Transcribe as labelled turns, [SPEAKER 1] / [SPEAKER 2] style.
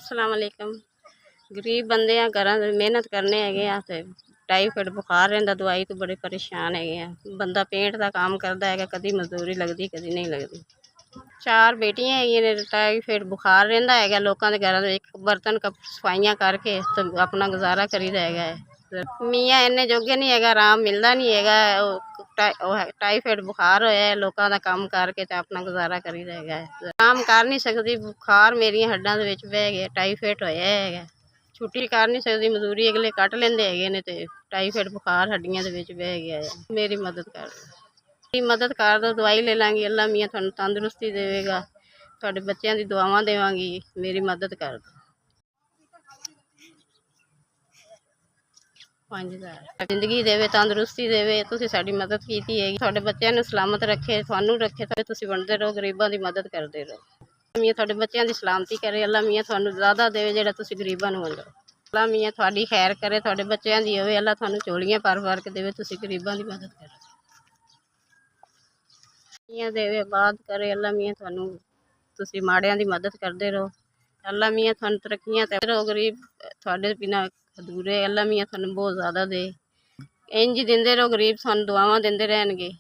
[SPEAKER 1] अस्सलाम वालेकुम। गरीब बंदे आ, घर मेहनत करने है। टाईफाइड बुखार रहिंदा, दवाई तो बड़े परेशान है। बंदा पेंट का काम करता है, कभी मजदूरी लगती कभी नहीं लगती। 4 बेटियां है। टाईफाइड बुखार रहिंदा है, लोगों के घर एक बर्तन सफाइयां करके तो अपना गुजारा करीदा है। मियाँ इन्ने जोगे नहीं है, आराम मिलता नहीं है। टाईफाइड बुखार होया है, लोगों का काम करके तो अपना गुजारा करीदा है। काम कर नहीं सकती, बुखार मेरी हड्डां दे विच बह गया, टाईफाइड होया है। छुट्टी कर नहीं सकती, मजदूरी अगले कट लेंदे हैगे ने ते टाईफाइड बुखार हड्डियां दे विच बह गया है। मेरी मदद कर दो, दवाई ले लांगी। अल्लाह मियाँ थानू तंदुरुस्ती देवेगा, तुहाडे बच्चों की दुआवां देवांगी। मेरी मदद कर दो। 5000 जिंदगी देवे, तंदुरुस्ती देवे। तुसीं साडी मदद कीती है, तुहाडे बच्चों नू सलामत रखे, थानू रखे। तुसीं बनदे रहो, गरीबां दी मदद करदे रहो। मियाँ तुहाडे बच्चों की सलामती करे। अल्लाह मियाँ थानू ज़्यादा देवे जिहड़ा तुसीं गरीबां नू वंडो। अल्लाह मियाँ तुहाडी खैर करे, तुहाडे बच्चों की होवे। अल्लाह थानू झोलियां भर भर के देवे, तुसीं गरीबां दी मदद करो। मियाँ देवे आबाद करे। अल्लाह मियाँ थानू, तुसीं माड़ियां दी मदद करदे रहो। अल्लाह मियाँ थानू तरक्कियां ते रहो। गरीब तुहाडे बिना अधूरे। अल्लाह मियाँ थानू बहुत ज़्यादा दे। इंज ही दिंदे रहो, गरीब थानू दुआवां दिंदे रहणगे।